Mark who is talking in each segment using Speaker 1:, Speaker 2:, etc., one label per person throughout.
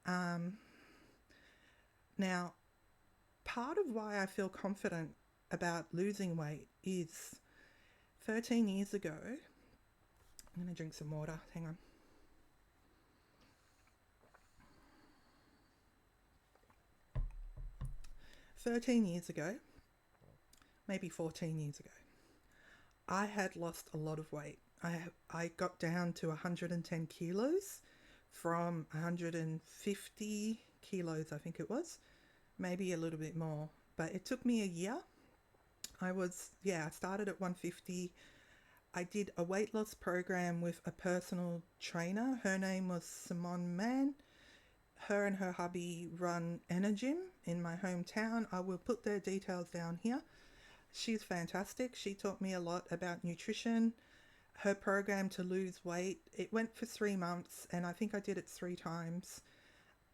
Speaker 1: Um, Now, part of why I feel confident about losing weight is 13 years ago. I'm going to drink some water. Hang on. 13 years ago, maybe 14 years ago, I had lost a lot of weight. I got down to 110 kilos from 150 kilos, I think it was, maybe a little bit more. But it took me a year. I started at 150. I did a weight loss program with a personal trainer. Her name was Simone Mann. Her and her hubby run Energym in my hometown. I will put their details down here. She's fantastic. She taught me a lot about nutrition. Her program to lose weight, it went for 3 months, and I think I did it 3 times.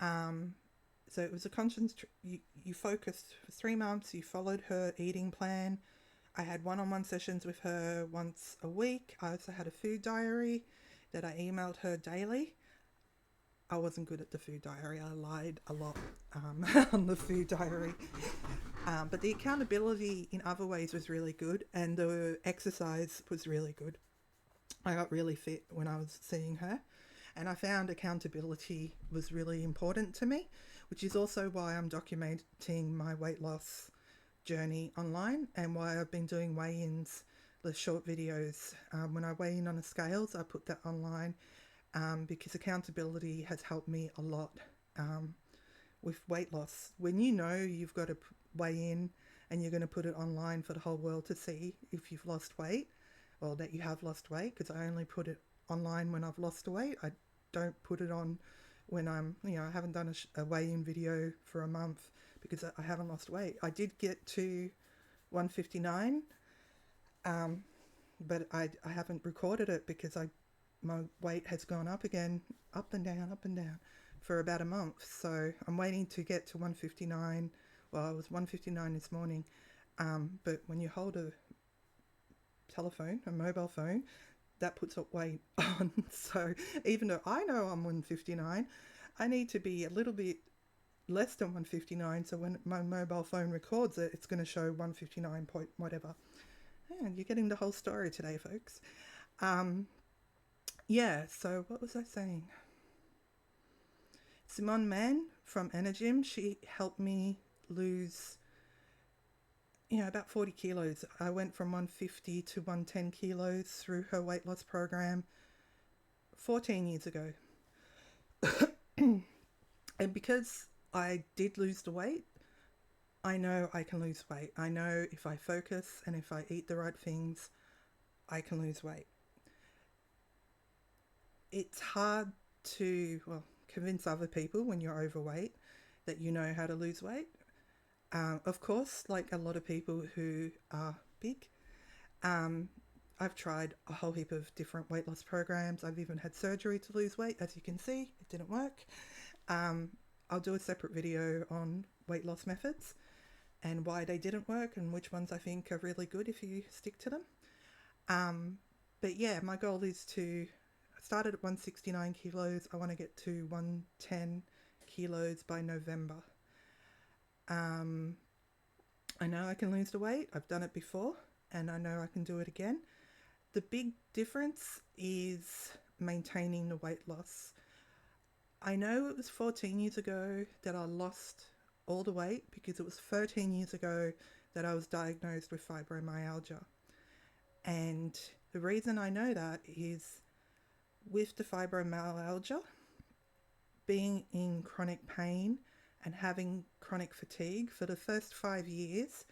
Speaker 1: Um, so it was a conscious, you focused for 3 months, you followed her eating plan. I had one on one sessions with her once a week. I also had a food diary that I emailed her daily. I wasn't good at the food diary. I lied a lot on the food diary. But the accountability in other ways was really good, and the exercise was really good. I got really fit when I was seeing her, and I found accountability was really important to me, which is also why I'm documenting my weight loss journey online and why I've been doing weigh ins, the short videos. When I weigh in on the scales, I put that online because accountability has helped me a lot um, with weight loss. When you know you've got to weigh in and you're going to put it online for the whole world to see if you've lost weight or that you have lost weight, because I only put it online when I've lost weight. I don't put it on when I haven't done a weigh in video for a month because I haven't lost weight. I did get to 159, um, but I haven't recorded it because my weight has gone up again, up and down for about a month. So I'm waiting to get to 159. Well, I was 159 this morning. But when you hold a mobile phone, that puts up weight on. So even though I know I'm 159, I need to be a little bit less than 159. So when my mobile phone records it, it's going to show 159 point whatever. And you're getting the whole story today, folks. Um, yeah, so what was I saying? Simone Mann from Energym, she helped me lose, about 40 kilos. I went from 150 to 110 kilos through her weight loss program 14 years ago. And because I did lose the weight, I know I can lose weight. I know if I focus and if I eat the right things, I can lose weight. It's hard to, convince other people when you're overweight that you know how to lose weight. Of course, like a lot of people who are big, um, I've tried a whole heap of different weight loss programs. I've even had surgery to lose weight. As you can see, it didn't work. Um, I'll do a separate video on weight loss methods and why they didn't work and which ones I think are really good if you stick to them. Um, but yeah, my goal is to I started at 169 kilos. I want to get to 110 kilos by November. Um, I know I can lose the weight. I've done it before and I know I can do it again. The big difference is maintaining the weight loss. I know it was 14 years ago that I lost all the weight because it was 13 years ago that I was diagnosed with fibromyalgia. And the reason I know that is with the fibromyalgia, being in chronic pain and having chronic fatigue for the first 5 years,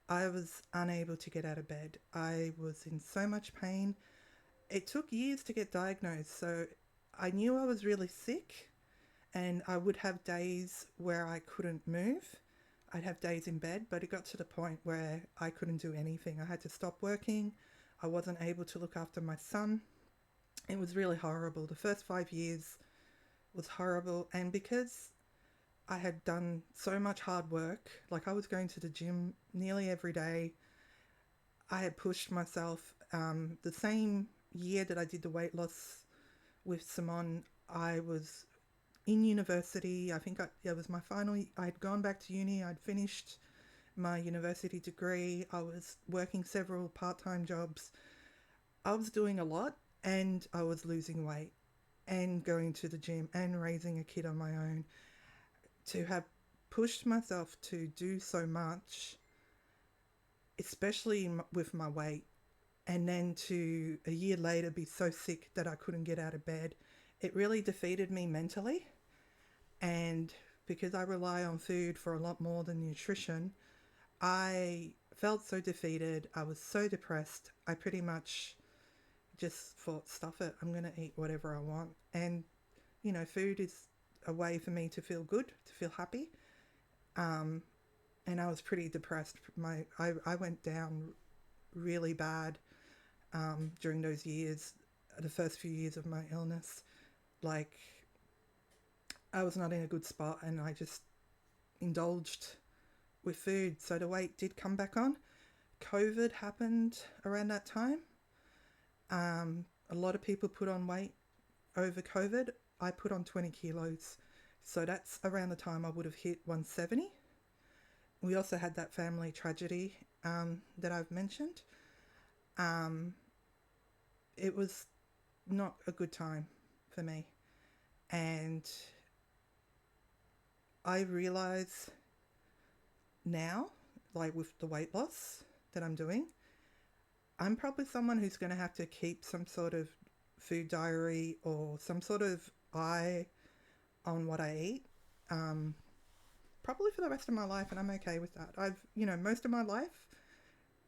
Speaker 1: I was unable to get out of bed. I was in so much pain. It took years to get diagnosed, so I knew I was really sick, and I would have days where I couldn't move. I'd have days in bed, but it got to the point where I couldn't do anything. I had to stop working. I wasn't able to look after my son. It was really horrible. The first 5 years was horrible, and because I had done so much hard work, like I was going to the gym nearly every day, I had pushed myself. The same year that I did the weight loss with Simone, I was in university. I think it was my final. I'd gone back to uni. I'd finished my university degree. I was working several part-time jobs. I was doing a lot, and I was losing weight and going to the gym and raising a kid on my own. To have pushed myself to do so much, especially with my weight, and then to a year later be so sick that I couldn't get out of bed, it really defeated me mentally. And because I rely on food for a lot more than nutrition, I felt so defeated. I was so depressed. I pretty much just thought, stuff it, I'm going to eat whatever I want. And, food is a way for me to feel good, to feel happy. Um, and I was pretty depressed. I went down really bad during those years, the first few years of my illness. Like, I was not in a good spot, and I just indulged with food. So the weight did come back on. COVID happened around that time. A lot of people put on weight over COVID. I put on 20 kilos. So that's around the time I would have hit 170. We also had that family tragedy that I've mentioned. Um, it was not a good time for me. And I realize now, like with the weight loss that I'm doing, I'm probably someone who's going to have to keep some sort of food diary or some sort of eye on what I eat, probably for the rest of my life, and I'm okay with that. Most of my life,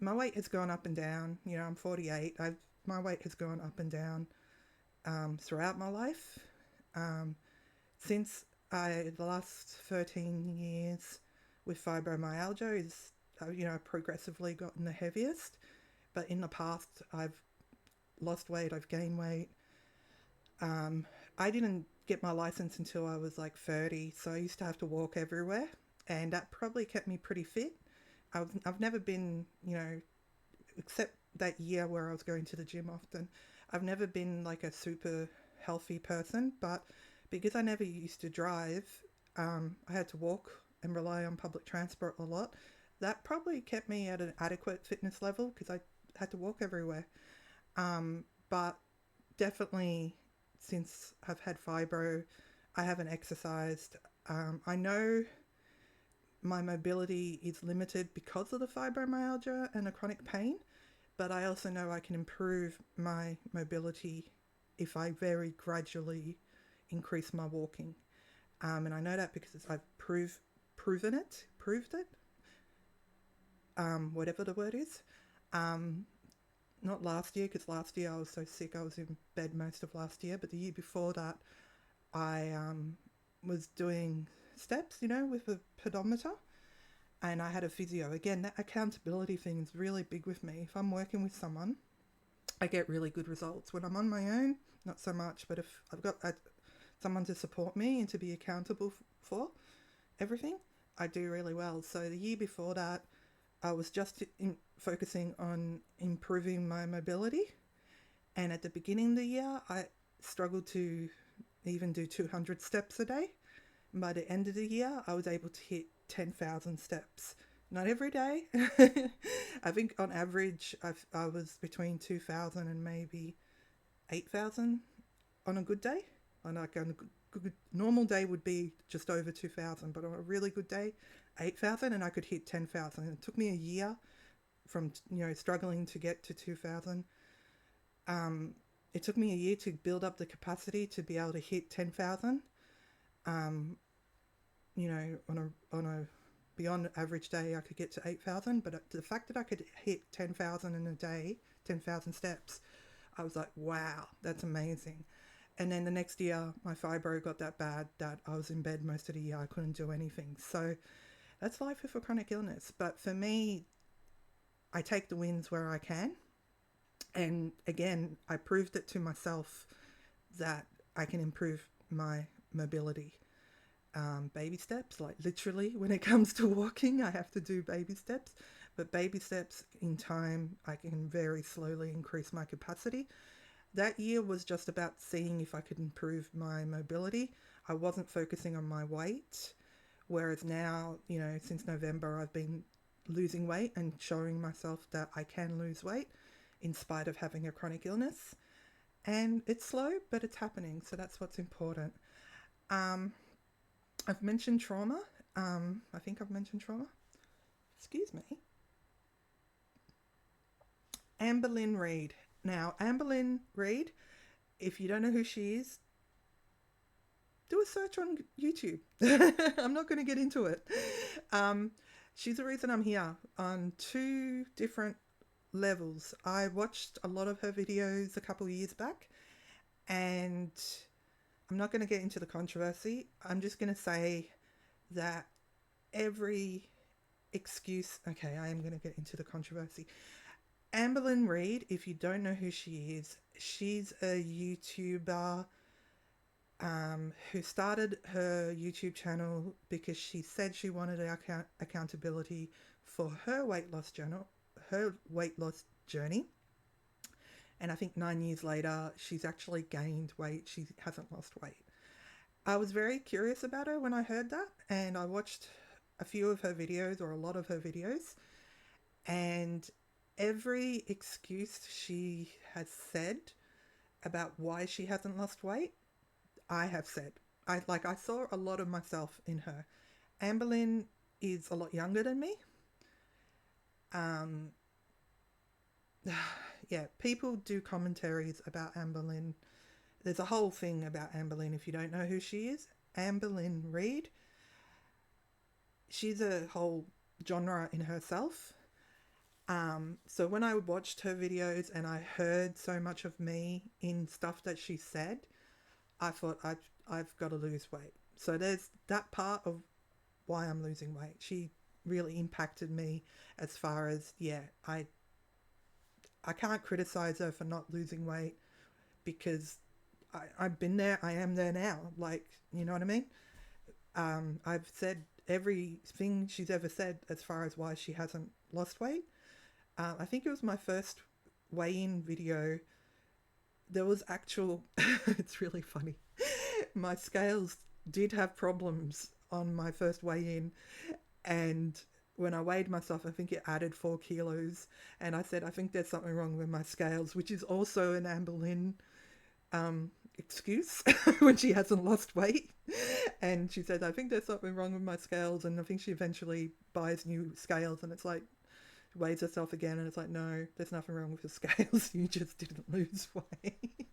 Speaker 1: my weight has gone up and down. I'm 48. My weight has gone up and down throughout my life. Since the last 13 years with fibromyalgia is, progressively gotten the heaviest. But in the past, I've lost weight, I've gained weight. I didn't get my license until I was like 30, so I used to have to walk everywhere, and that probably kept me pretty fit. I've never been, except that year where I was going to the gym often, I've never been like a super healthy person, but because I never used to drive, I had to walk and rely on public transport a lot. That probably kept me at an adequate fitness level because I had to walk everywhere. But definitely since I've had fibro, I haven't exercised. I know my mobility is limited because of the fibromyalgia and the chronic pain, but I also know I can improve my mobility if I very gradually increase my walking. And I know that because I've proved it, whatever the word is. Not last year, because last year I was so sick I was in bed most of last year, but the year before that I was doing steps, with a pedometer, and I had a physio. Again, that accountability thing is really big with me. If I'm working with someone, I get really good results. When I'm on my own, not so much, but if I've got someone to support me and to be accountable for everything, I do really well. So the year before that, I was just focusing on improving my mobility. And at the beginning of the year, I struggled to even do 200 steps a day. And by the end of the year, I was able to hit 10,000 steps. Not every day. I think on average, I was between 2,000 and maybe 8,000 on a good day. On a good normal day would be just over 2,000, but on a really good day, 8,000, and I could hit 10,000. It took me a year from struggling to get to 2,000. It took me a year to build up the capacity to be able to hit 10,000. On a beyond average day, I could get to 8,000, but the fact that I could hit 10,000 in a day, 10,000 steps, I was like, wow, that's amazing. And then the next year, my fibro got that bad that I was in bed most of the year. I couldn't do anything. So that's life with a chronic illness. But for me, I take the wins where I can. And again, I proved it to myself that I can improve my mobility. Baby steps, like literally when it comes to walking, I have to do baby steps. But baby steps in time, I can very slowly increase my capacity. That year was just about seeing if I could improve my mobility. I wasn't focusing on my weight. Whereas now, since November, I've been losing weight and showing myself that I can lose weight in spite of having a chronic illness. And it's slow, but it's happening. So that's what's important. Um, I've mentioned trauma. I think I've mentioned trauma. Excuse me. Amberlynn Reid. Now, Amberlynn Reid, if you don't know who she is, do a search on YouTube. I'm not going to get into it. She's the reason I'm here on two different levels. I watched a lot of her videos a couple of years back, and I'm not going to get into the controversy. I'm just going to say that every excuse... Okay, I am going to get into the controversy. Amberlynn Reid, if you don't know who she is, she's a YouTuber who started her YouTube channel because she said she wanted accountability for her weight loss journey. And I think 9 years later, she's actually gained weight. She hasn't lost weight. I was very curious about her when I heard that, and I watched a few of her videos, or a lot of her videos, and every excuse she has said about why she hasn't lost weight, I have said. I saw a lot of myself in her. Amberlynn is a lot younger than me. Yeah, people do commentaries about Amberlynn. There's a whole thing about Amberlynn if you don't know who she is. Amberlynn Reid. She's a whole genre in herself. So when I watched her videos and I heard so much of me in stuff that she said, I thought I've got to lose weight. So there's that part of why I'm losing weight. She really impacted me as far as, I can't criticize her for not losing weight because I've been there. I am there now. You know what I mean? I've said everything she's ever said as far as why she hasn't lost weight. I think it was my first weigh-in video. There was actual... It's really funny. My scales did have problems on my first weigh-in, and when I weighed myself, I think it added 4 kilos, and I said, I think there's something wrong with my scales, which is also an Amberlynn excuse when she hasn't lost weight. And she said, I think there's something wrong with my scales, and I think she eventually buys new scales, and it's like, weighs herself again, and it's like, no, there's nothing wrong with your scales, you just didn't lose weight.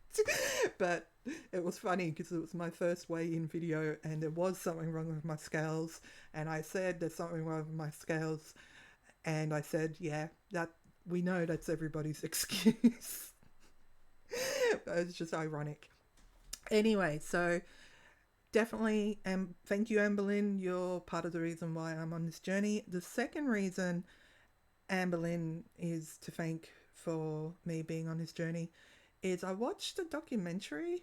Speaker 1: But it was funny because it was my first weigh-in video, and there was something wrong with my scales, and I said there's something wrong with my scales, and I said, that we know that's everybody's excuse. But it's just ironic. Anyway, so definitely, thank you, Amberlynn. You're part of the reason why I'm on this journey. The second reason Amberlynn is to thank for me being on this journey is I watched a documentary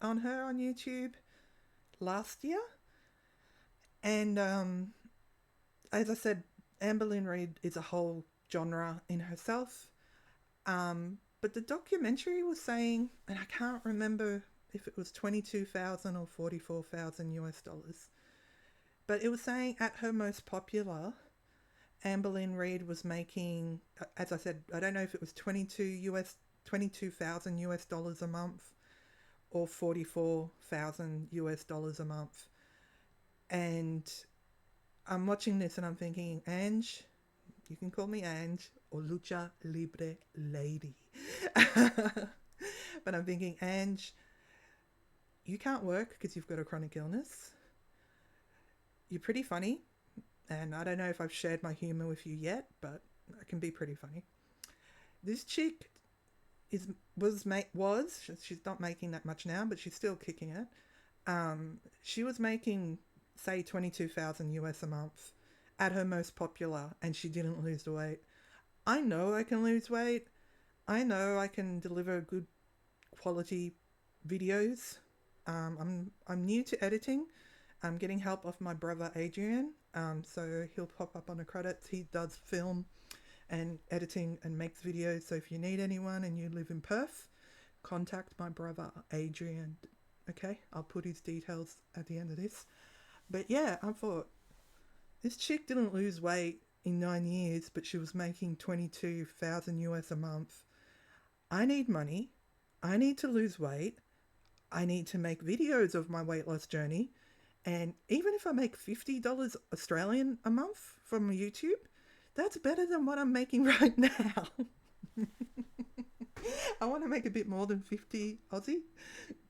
Speaker 1: on her on YouTube last year, and as I said, Amberlynn Reid is a whole genre in herself, but the documentary was saying, and I can't remember if it was 22,000 or 44,000 US dollars, but it was saying at her most popular, Amberlynn Reid was making, as I said, I don't know if it was 22,000 US dollars a month or 44,000 US dollars a month. And I'm watching this and I'm thinking, Ange, you can call me Ange, or Lucha Libre Lady. But I'm thinking, Ange, you can't work because you've got a chronic illness. You're pretty funny. And I don't know if I've shared my humor with you yet, but I can be pretty funny. This chick she's not making that much now, but she's still kicking it. She was making, say, 22,000 US a month at her most popular, and she didn't lose the weight. I know I can lose weight. I know I can deliver good quality videos. I'm new to editing. I'm getting help off my brother Adrian, so he'll pop up on the credits. He does film and editing and makes videos, so if you need anyone and you live in Perth, contact my brother Adrian. Okay, I'll put his details at the end of this. But yeah, I thought this chick didn't lose weight in 9 years, but she was making 22,000 US a month. I need money. I need to lose weight. I need to make videos of my weight loss journey. And even if I make $50 Australian a month from YouTube, that's better than what I'm making right now. I want to make a bit more than 50 Aussie,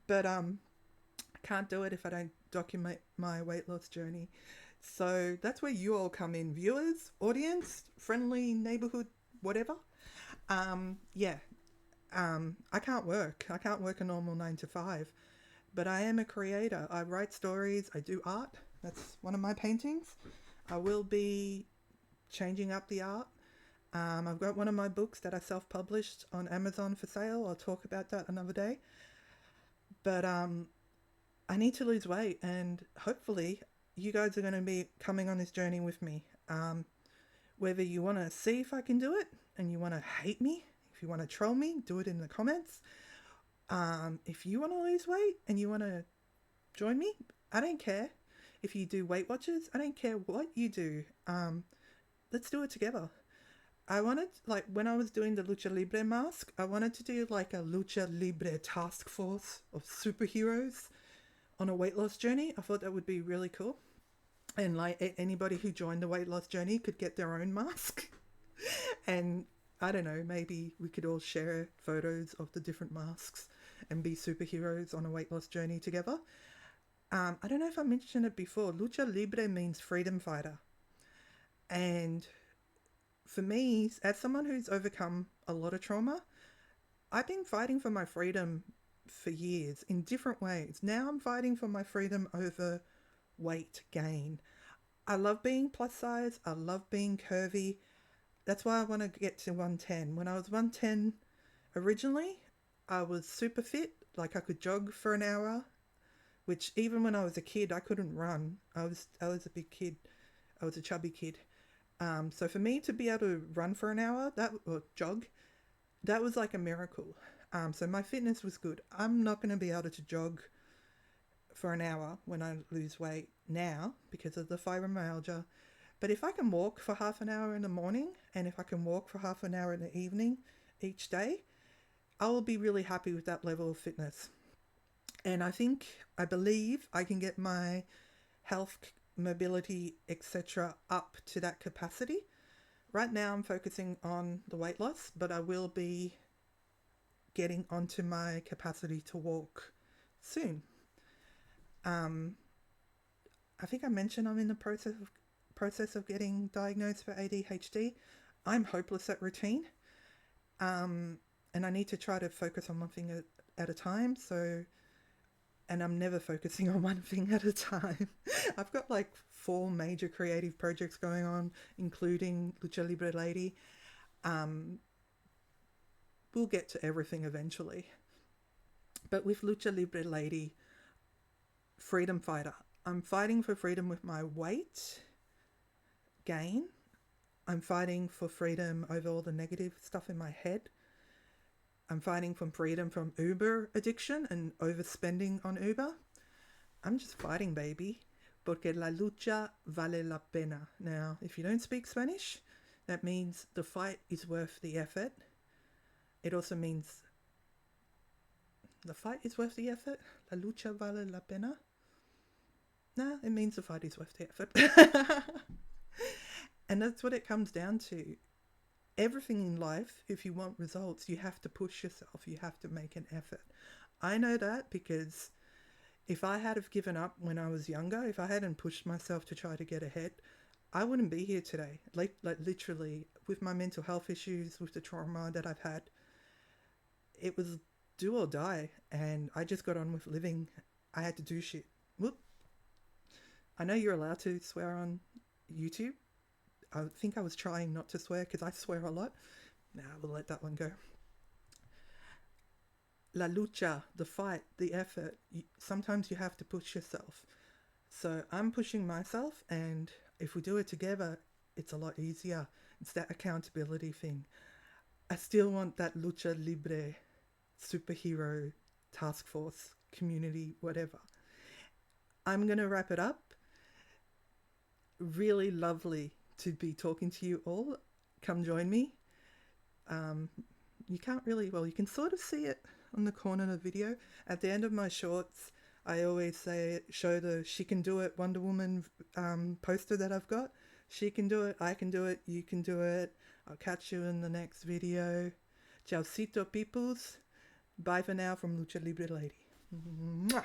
Speaker 1: but I can't do it if I don't document my weight loss journey. So that's where you all come in, viewers, audience, friendly neighborhood, whatever. Yeah, I can't work. I can't work a normal 9 to 5, but I am a creator. I write stories. I do art. That's one of my paintings. I will be changing up the art. I've got one of my books that I self-published on Amazon for sale. I'll talk about that another day. But I need to lose weight, and hopefully you guys are going to be coming on this journey with me. Whether you want to see if I can do it and you want to hate me, if you want to troll me, do it in the comments. If you want to lose weight and you want to join me, I don't care. If you do Weight Watchers, I don't care what you do. Let's do it together. I wanted, like, when I was doing the Lucha Libre mask, I wanted to do like a Lucha Libre task force of superheroes on a weight loss journey. I thought that would be really cool. And like anybody who joined the weight loss journey could get their own mask. And I don't know, maybe we could all share photos of the different masks and be superheroes on a weight loss journey together. I don't know if I mentioned it before. Lucha Libre means freedom fighter. And for me, as someone who's overcome a lot of trauma, I've been fighting for my freedom for years in different ways. Now I'm fighting for my freedom over weight gain. I love being plus size. I love being curvy. That's why I want to get to 110. When I was 110 originally, I was super fit. Like I could jog for an hour, which even when I was a kid, I couldn't run. I was a big kid. I was a chubby kid. So for me to be able to run for an hour, or jog, that was like a miracle. So my fitness was good. I'm not going to be able to jog for an hour when I lose weight now because of the fibromyalgia. But if I can walk for half an hour in the morning and if I can walk for half an hour in the evening each day, I will be really happy with that level of fitness. And I believe I can get my health, mobility, etc. up to that capacity. Right now I'm focusing on the weight loss, but I will be getting onto my capacity to walk soon. I think I mentioned I'm in the process of getting diagnosed for ADHD. I'm hopeless at routine, and I need to try to focus on one thing at a time. And I'm never focusing on one thing at a time. I've got like 4 major creative projects going on, including Lucha Libre Lady. We'll get to everything eventually. But with Lucha Libre Lady, freedom fighter. I'm fighting for freedom with my weight gain. I'm fighting for freedom over all the negative stuff in my head. I'm fighting for freedom from Uber addiction and overspending on Uber. I'm just fighting, baby. Porque la lucha vale la pena. Now, if you don't speak Spanish, that means the fight is worth the effort. It also means the fight is worth the effort. La lucha vale la pena. Nah, it means the fight is worth the effort. And that's what it comes down to. Everything in life, if you want results, you have to push yourself. You have to make an effort. I know that because if I had have given up when I was younger, if I hadn't pushed myself to try to get ahead, I wouldn't be here today. Like literally, with my mental health issues, with the trauma that I've had, it was do or die. And I just got on with living. I had to do shit. Whoop. I know you're allowed to swear on YouTube. I think I was trying not to swear because I swear a lot. Nah, we'll let that one go. La lucha, the fight, the effort. Sometimes you have to push yourself. So I'm pushing myself, and if we do it together, it's a lot easier. It's that accountability thing. I still want that Lucha Libre superhero task force community, whatever. I'm going to wrap it up. Really lovely to be talking to you all. Come join me. You can't really, well, you can sort of see it on the corner of the video. At the end of my shorts, I always show the She Can Do It Wonder Woman poster that I've got. She can do it, I can do it, you can do it. I'll catch you in the next video. Chaucito peoples. Bye for now from Lucha Libre Lady. Mwah!